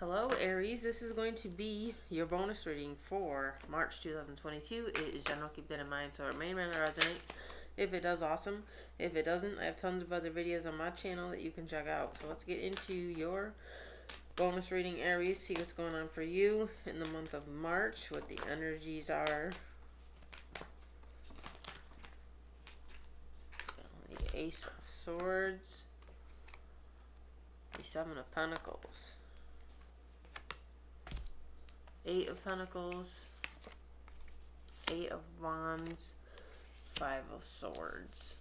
Hello, Aries. This is going to be your bonus reading for March 2022. It is general. Keep that in mind. So it may or may not resonate. If it does, awesome. If it doesn't, I have tons of other videos on my channel that you can check out. So let's get into your bonus reading, Aries. See what's going on for you in the month of March, what the energies are. The Ace of Swords. The Seven of Pentacles. Eight of Pentacles, Eight of Wands, Five of Swords.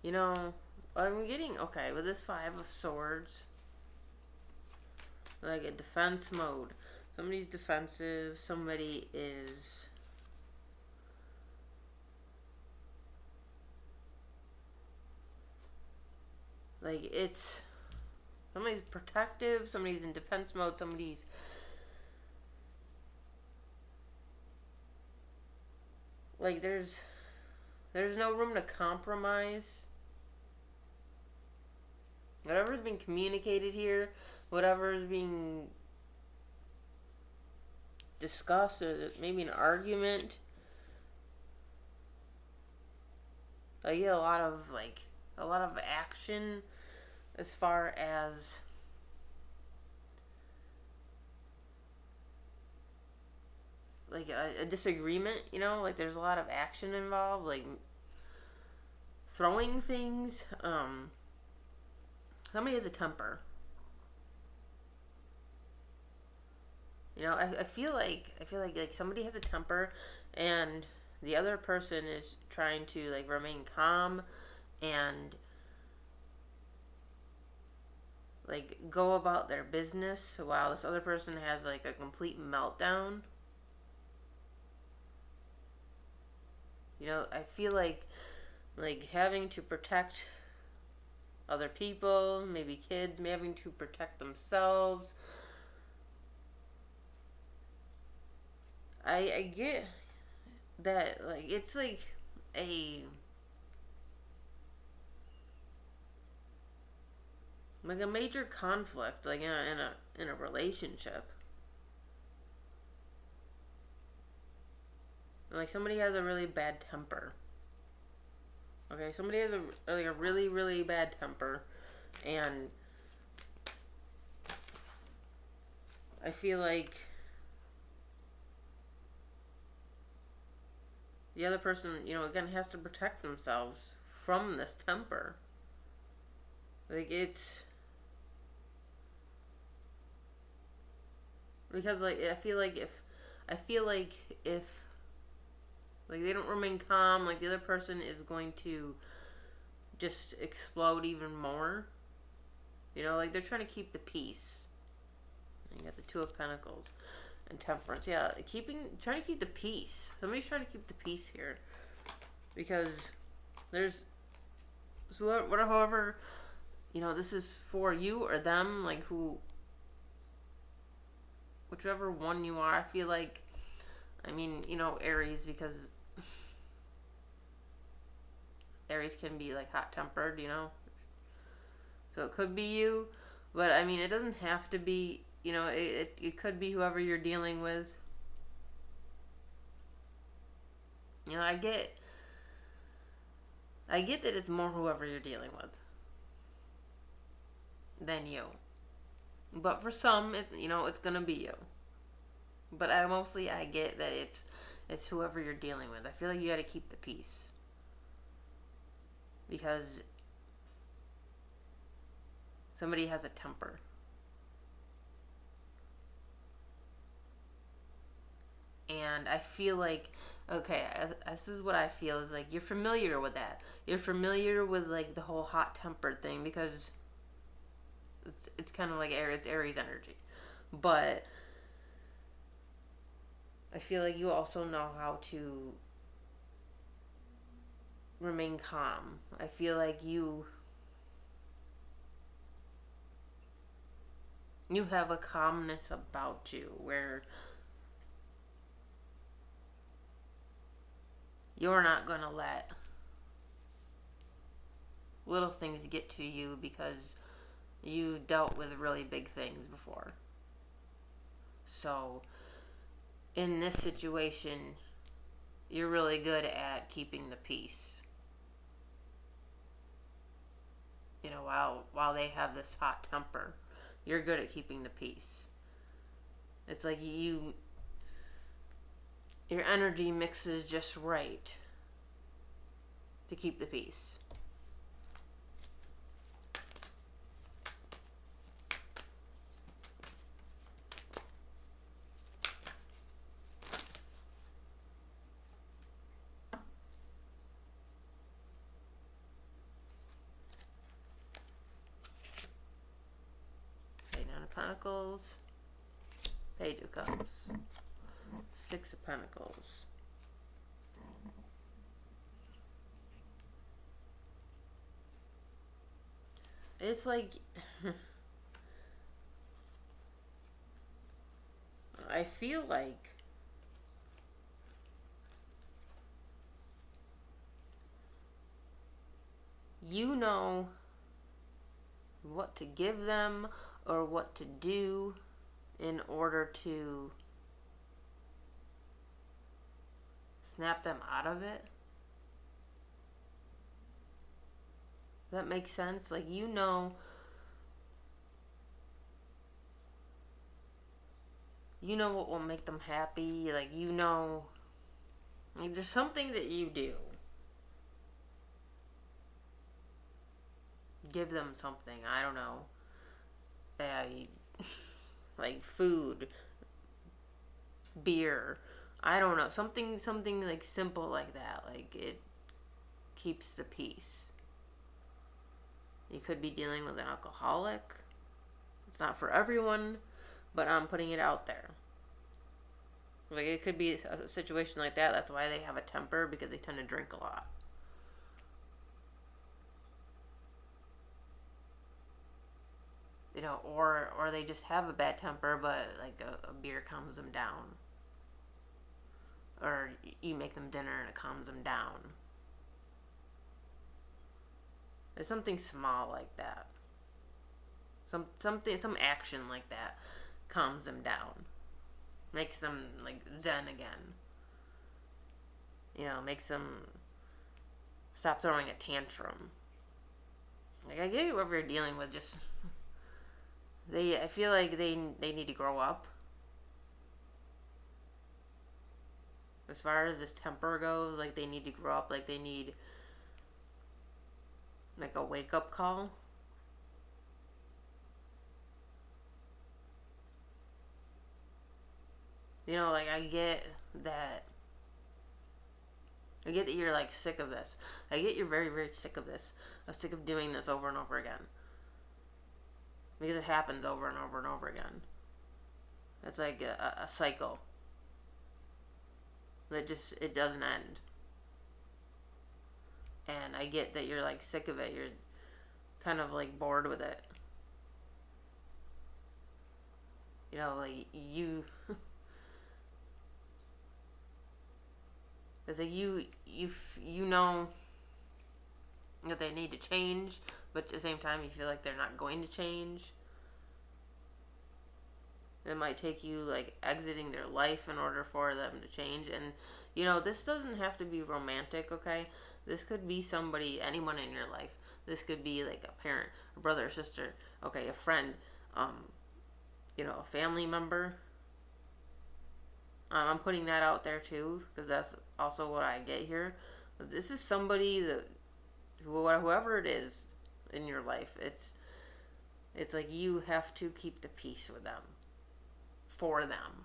You know, I'm getting, okay, with this Five of Swords, like a defense mode. Somebody's defensive, somebody is like, it's somebody's protective, somebody's in defense mode, somebody's like there's no room to compromise. Whatever's being communicated here, whatever's being discussed, or maybe an argument. I get a lot of action as far as like a disagreement, you know, like there's a lot of action involved, like throwing things. Somebody has a temper. You know, I feel like somebody has a temper, and the other person is trying to like remain calm and like go about their business while this other person has like a complete meltdown. You know, I feel like having to protect other people, maybe kids, maybe having to protect themselves. I get that, like, it's like a major conflict, like in a relationship. Like somebody has a really bad temper. Okay, somebody has a really, really bad temper, and I feel like the other person, you know, again, has to protect themselves from this temper. Like, it's because, like, I feel like if like they don't remain calm, like the other person is going to just explode even more. You know, like they're trying to keep the peace. You got the Two of Pentacles and Temperance. Yeah, trying to keep the peace. Somebody's trying to keep the peace here because there's however, you know, this is for you or them, like whichever one you are. I feel like, I mean, you know, Aries, because Aries can be like hot tempered, you know. So it could be you, but I mean, it doesn't have to be. You know, it could be whoever you're dealing with. You know, I get that it's more whoever you're dealing with than you. But for some, it's gonna be you. But I get that it's whoever you're dealing with. I feel like you got to keep the peace because somebody has a temper. And I feel like, okay, this is what I feel is like you're familiar with that. You're familiar with like the whole hot tempered thing because it's kind of like it's Aries energy. But I feel like you also know how to remain calm. I feel like you have a calmness about you where you're not going to let little things get to you because you dealt with really big things before. So in this situation, you're really good at keeping the peace. You know, while they have this hot temper, you're good at keeping the peace. It's like your energy mixes just right to keep the peace. Okay, Nine of Pentacles, Page of Cups, Six of Pentacles. It's like I feel like you know what to give them or what to do in order to snap them out of it. That makes sense? Like, you know what will make them happy. Like, like, there's something that you do. Give them something. I don't know. Like food, beer. I don't know. Something like simple like that. Like, it keeps the peace. You could be dealing with an alcoholic. It's not for everyone, but I'm putting it out there. Like, it could be a situation like that. That's why they have a temper, because they tend to drink a lot. You know, or they just have a bad temper, but like a beer calms them down. Or you make them dinner and it calms them down. There's something small like that. Some action like that calms them down. Makes them like zen again. You know, makes them stop throwing a tantrum. Like, I get whoever you're dealing with, just I feel like they need to grow up. As far as this temper goes, like, they need to grow up. Like, they need like a wake up call. You know, like, I get that you're like sick of this. I get you're very, very sick of this. I'm sick of doing this over and over again. Because it happens over and over and over again. It's like a cycle. It doesn't end. And I get that you're like sick of it. You're kind of like bored with it. You know, like it's like you know that they need to change, but at the same time you feel like they're not going to change. It might take you like exiting their life in order for them to change. And you know, this doesn't have to be romantic, okay? This could be somebody, anyone in your life. This could be like a parent, a brother, a sister, okay, a friend, you know, a family member. I'm putting that out there too, because that's also what I get here. This is somebody that, whoever it is in your life, it's like you have to keep the peace with them, for them.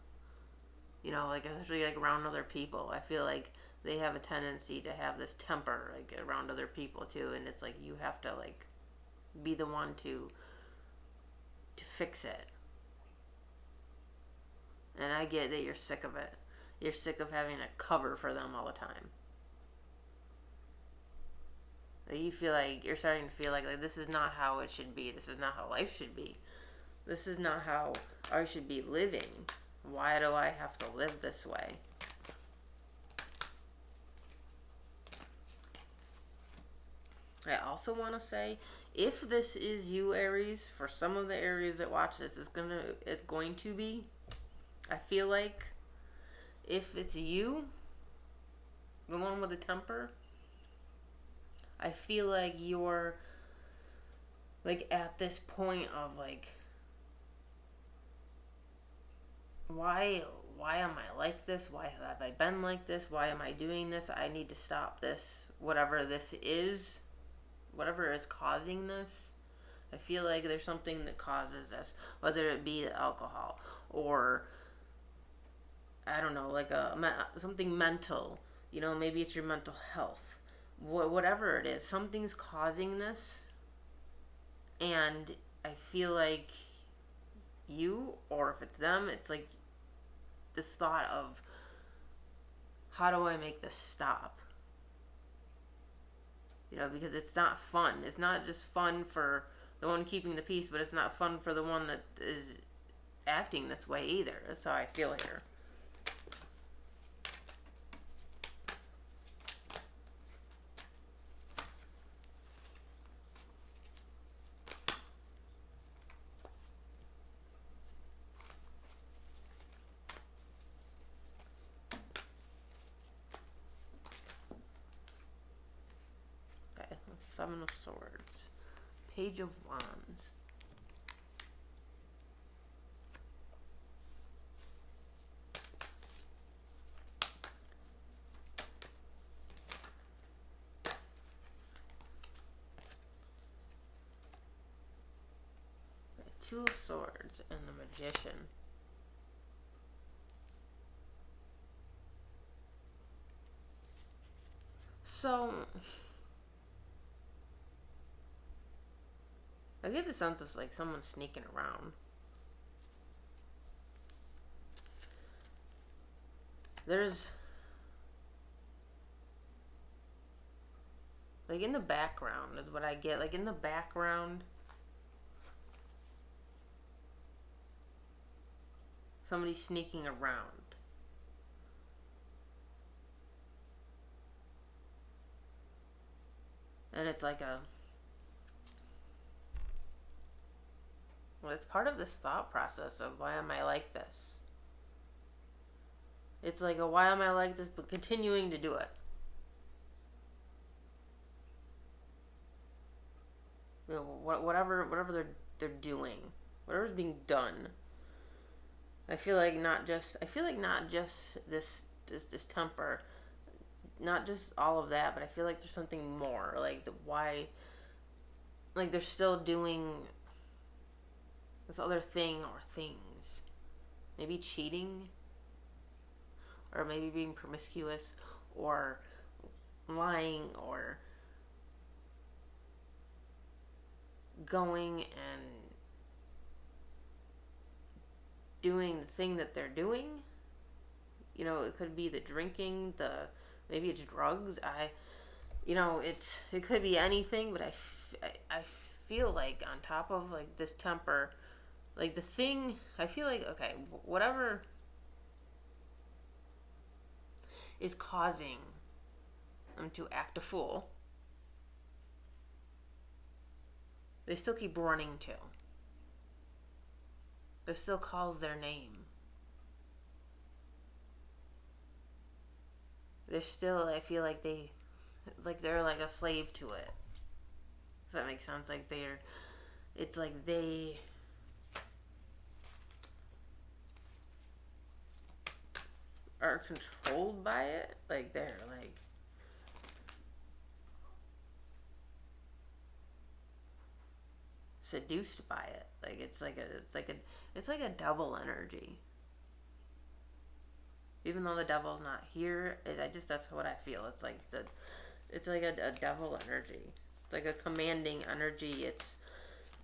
You know, like, especially like around other people. I feel like they have a tendency to have this temper, like, around other people too, and it's like you have to like be the one to fix it. And I get that you're sick of it. You're sick of having to cover for them all the time. You feel like you're starting to feel like this is not how it should be. This is not how life should be. This is not how I should be living. Why do I have to live this way? I also want to say, if this is you, Aries, for some of the Aries that watch this, it's going to be. I feel like if it's you, the one with the temper, I feel like you're like at this point of like, why why am I like this? Why have I been like this? Why am I doing this? I need to stop this. Whatever this is, whatever is causing this, I feel like there's something that causes this, whether it be alcohol or I don't know, like something mental. You know, maybe it's your mental health. Whatever it is, something's causing this, and I feel like you, or if it's them, it's like this thought of how do I make this stop? You know, because it's not fun. It's not just fun for the one keeping the peace, but it's not fun for the one that is acting this way either. That's how I feel here. Okay, Seven of Swords. Page of Wands. Two of Swords and the Magician. So, I get the sense of like someone sneaking around. There's like in the background is what I get. Like in the background, somebody's sneaking around. And it's like well, it's part of this thought process of why am I like this? It's like a why am I like this, but continuing to do it. You know, whatever they're doing, whatever's being done. I feel like not just this temper, not just all of that, but I feel like there's something more. Like the why, like they're still doing this other thing or things. Maybe cheating, or maybe being promiscuous, or lying, or going and doing the thing that they're doing. You know, it could be the drinking, maybe it's drugs. It could be anything, but I feel like on top of like this temper, like the thing, I feel like, okay, whatever is causing them to act a fool, they still keep running to. It still calls their name. They're still, I feel like they're like a slave to it. If that makes sense. It's like they are controlled by it. Like they're like seduced by it. Like it's like a devil energy. Even though the devil's not here, that's what I feel. It's like a devil energy. It's like a commanding energy. It's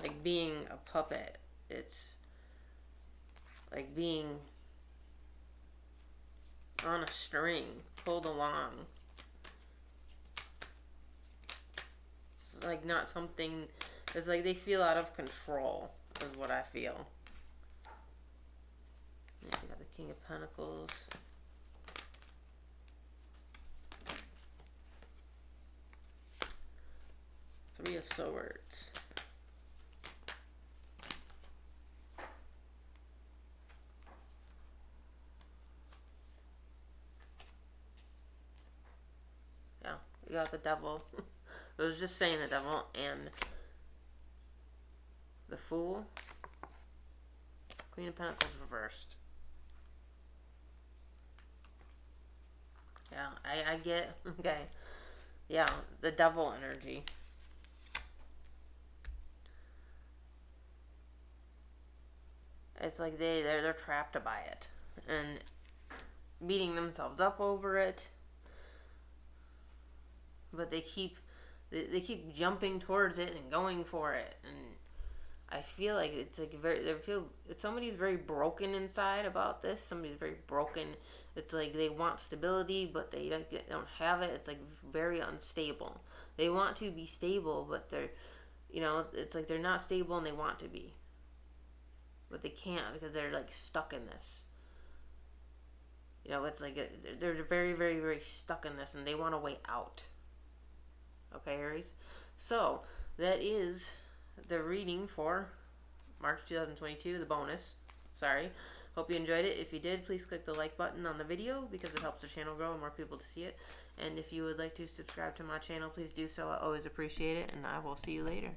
like being a puppet. It's like being on a string, pulled along. It's like not something. It's like they feel out of control, is what I feel. You got the King of Pentacles. Three of Swords. Yeah, we got the Devil. I was just saying the Devil and the Fool. Queen of Pentacles reversed. Yeah, I get, okay. Yeah, the Devil energy. It's like they're trapped by it. And beating themselves up over it. But they keep jumping towards it and going for it. And I feel like it's like somebody's very broken inside about this. Somebody's very broken. It's like they want stability, but they don't have it. It's like very unstable. They want to be stable, but they're, it's like they're not stable and they want to be, but they can't because they're like stuck in this. It's like they're very, very, very stuck in this and they want a way out. Okay, Aries. So that is the reading for March 2022, the bonus. Sorry. Hope you enjoyed it. If you did, please click the like button on the video because it helps the channel grow and more people to see it. And if you would like to subscribe to my channel, please do so. I always appreciate it, and I will see you later.